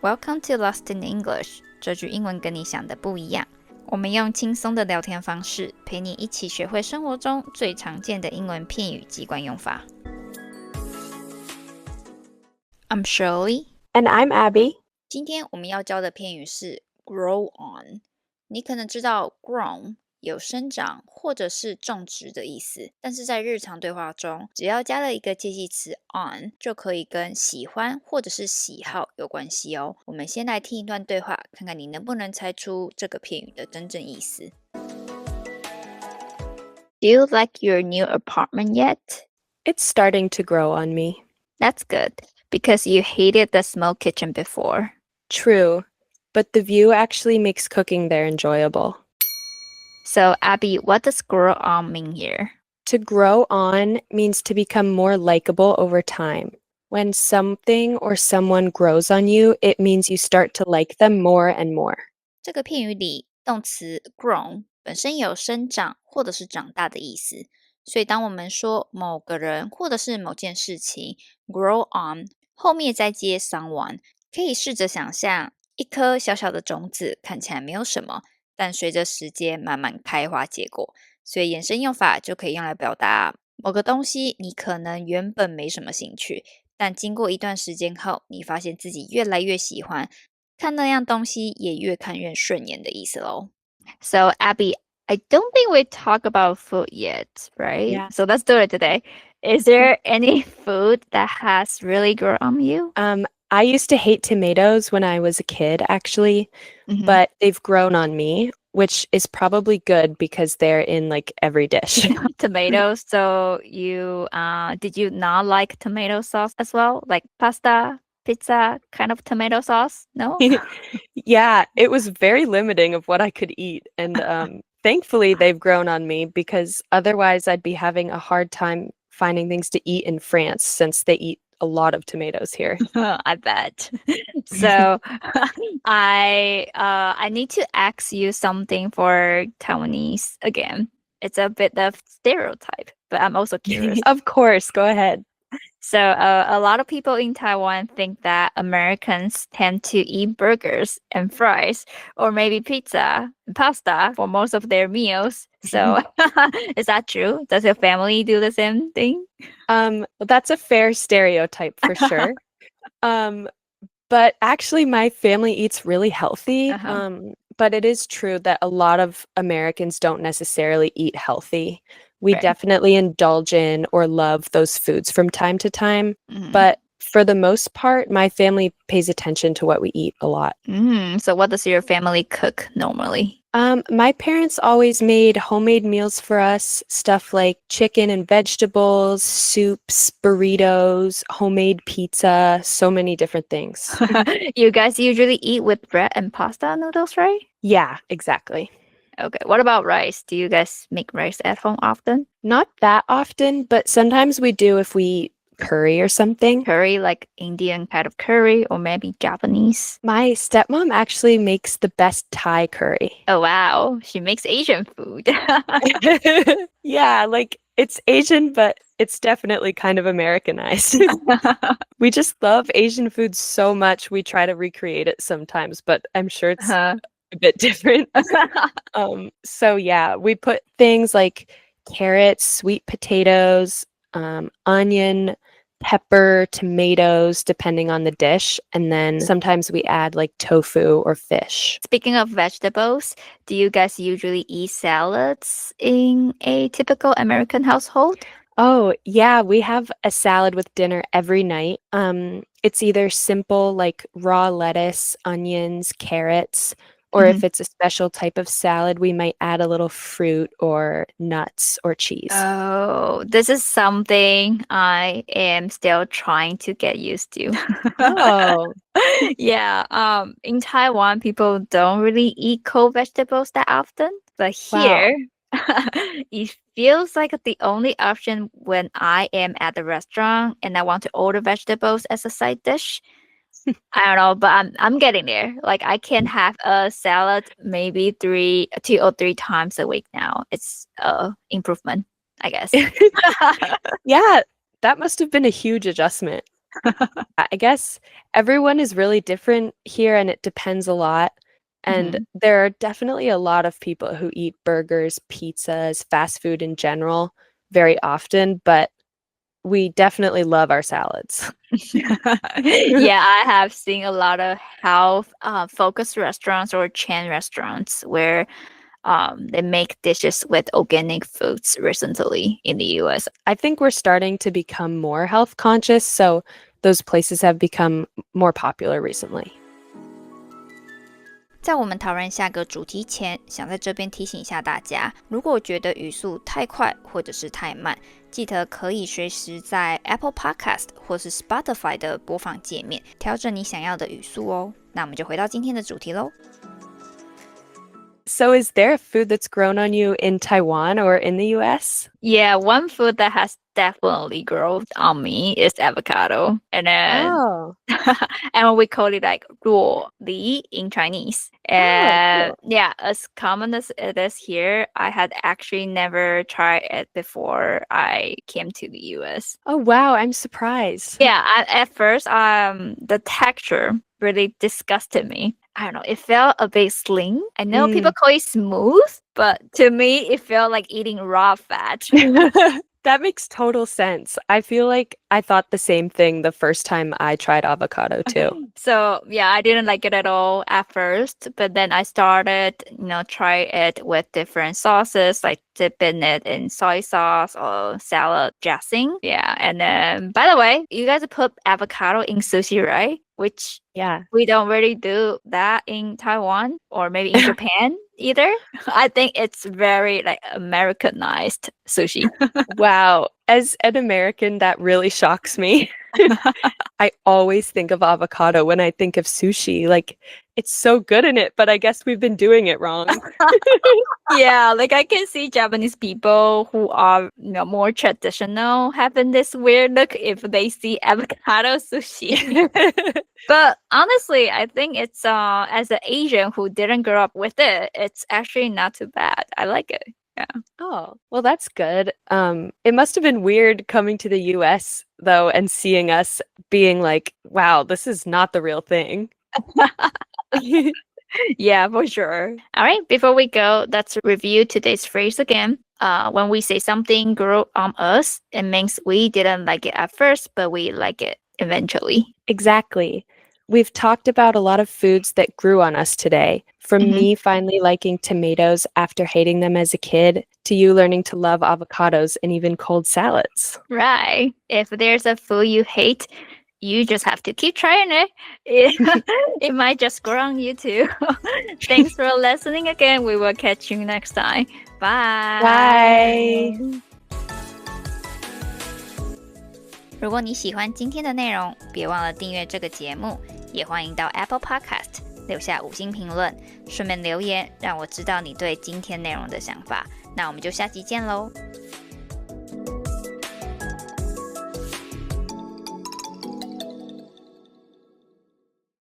Welcome to Lost in English， 这句英文跟你想的不一样。我们用轻松的聊天方式，陪你一起学会生活中最常见的英文片语及惯用法。I'm Shirley And I'm Abby。 今天我们要教的片语是 grow on。 你可能知道 grown 有生长或者是种植的意思，但是在日常对话中，只要加了一个介系词 on， 就可以跟喜欢或者是喜好有关系哦。我们先来听一段对话，看看你能不能猜出这个片语的真正意思。Do you like your new apartment yet? It's starting to grow on me. That's good, because you hated the small kitchen before. True, but the view actually makes cooking there enjoyable.So, Abby, what does grow on mean here? To grow on means to become more likable over time. When something or someone grows on you, it means you start to like them more and more. 这个片语里，动词 grown 本身有生长或者是长大的意思，所以当我们说某个人或者是某件事情 grow on， 后面再接 someone， 可以试着想象一颗小小的种子看起来没有什么，但随着时间慢慢开花结果，所以衍生用法就可以用来表达某个东西你可能原本没什么兴趣，但经过一段时间后，你发现自己越来越喜欢，看那样东西也越看越顺眼的意思咯。So Abby, I don't think we talk about food yet, right? Yeah. So let's do it today. Is there any food that has really grown on you? I used to hate tomatoes when I was a kid, actually, but they've grown on me, which is probably good because they're in like every dish. Tomatoes. So you did you not like tomato sauce as well? Like pasta, pizza kind of tomato sauce? No? Yeah, it was very limiting of what I could eat. And thankfully they've grown on me because otherwise I'd be having a hard time finding things to eat in France since they eat a lot of tomatoes here. I bet. So I need to ask you something for Taiwanese again. It's a bit of stereotype, but I'm also curious. Of course, go ahead. So a lot of people in Taiwan think that Americans tend to eat burgers and fries, or maybe pizza and pasta for most of their meals. So is that true? Does your family do the same thing? Well, that's a fair stereotype for sure. But actually my family eats really healthy. But it is true that a lot of Americans don't necessarily eat healthy. We definitely indulge in or love those foods from time to time. But for the most part, my family pays attention to what we eat a lot. So what does your family cook normally? My parents always made homemade meals for us, stuff like chicken and vegetables, soups, burritos, homemade pizza, so many different things. You guys usually eat with bread and pasta noodles, right? Yeah, exactly. Okay, what about rice? Do you guys make rice at home often? Not that often, but sometimes we do if we eat curry or something. Curry, like Indian kind of curry, or maybe Japanese? My stepmom actually makes the best Thai curry. Oh, wow. She makes Asian food. Yeah, like it's Asian, but it's definitely kind of Americanized. We just love Asian food so much. We try to recreate it sometimes, but I'm sure it's a bit different. So yeah, we put things like carrots, sweet potatoes, onion, pepper, tomatoes, depending on the dish. And then sometimes we add like tofu or fish. Speaking of vegetables, do you guys usually eat salads in a typical American household? Oh, yeah, we have a salad with dinner every night. It's either simple like raw lettuce, onions, carrots, or if it's a special type of salad, we might add a little fruit or nuts or cheese. Oh, this is something I am still trying to get used to. Oh. Yeah, in Taiwan, people don't really eat cold vegetables that often, but here, it feels like the only option when I am at the restaurant and I want to order vegetables as a side dish. I don't know, but I'm getting there. Like I can have a salad maybe 2 or 3 times a week now. It's improvement, I guess. Yeah, that must have been a huge adjustment. I guess everyone is really different here and it depends a lot. And there are definitely a lot of people who eat burgers, pizzas, fast food in general very often, but we definitely love our salads. Yeah, I have seen a lot of health focused restaurants or chain restaurants where they make dishes with organic foods recently in the US. I think we're starting to become more health conscious, so those places have become more popular recently. 在我们讨论下个主题前，想在这边提醒一下大家，如果觉得语速太快或者是太慢，记得可以随时在 Apple Podcast 或是 Spotify 的播放界面调整你想要的语速哦。那我们就回到今天的主题咯。So is there a food that's grown on you in Taiwan or in the US? Yeah, one food that has definitely grown on me is avocado. And then and we call it like 若梨 in Chinese. And yeah, as common as it is here, I had actually never tried it before I came to the US. Oh wow, I'm surprised. Yeah, at first the texture really disgusted me. I don't know, it felt a bit slim. I know people call it smooth, but to me, it felt like eating raw fat. That makes total sense. I feel like I thought the same thing the first time I tried avocado too. So yeah, I didn't like it at all at first, but then I started, try it with different sauces, like dipping it in soy sauce or salad dressing. Yeah, and then by the way, you guys put avocado in sushi, right? Which we don't really do that in Taiwan or maybe in Japan either. I think it's very like Americanized sushi. Wow. As an American, that really shocks me. I always think of avocado when I think of sushi. Like, it's so good in it, but I guess we've been doing it wrong. Yeah, like I can see Japanese people who are more traditional having this weird look if they see avocado sushi. But honestly, I think it's as an Asian who didn't grow up with it, it's actually not too bad. I like it. Yeah. Oh, well, that's good. It must have been weird coming to the US though and seeing us being like, wow, this is not the real thing. Yeah, for sure. All right, before we go, let's review today's phrase again. When we say something grew on us, it means we didn't like it at first, but we like it eventually. Exactly. We've talked about a lot of foods that grew on us today. From me finally liking tomatoes after hating them as a kid, to you learning to love avocados and even cold salads. Right. If there's a food you hate, you just have to keep trying it. It might just grow on you too. Thanks for listening again. We will catch you next time. Bye. Bye. 如果你喜欢今天的内容，别忘了订阅这个节目，也欢迎到 Apple Podcast 留下5星评论，顺便留言让我知道你对今天内容的想法。那我们就下集见喽。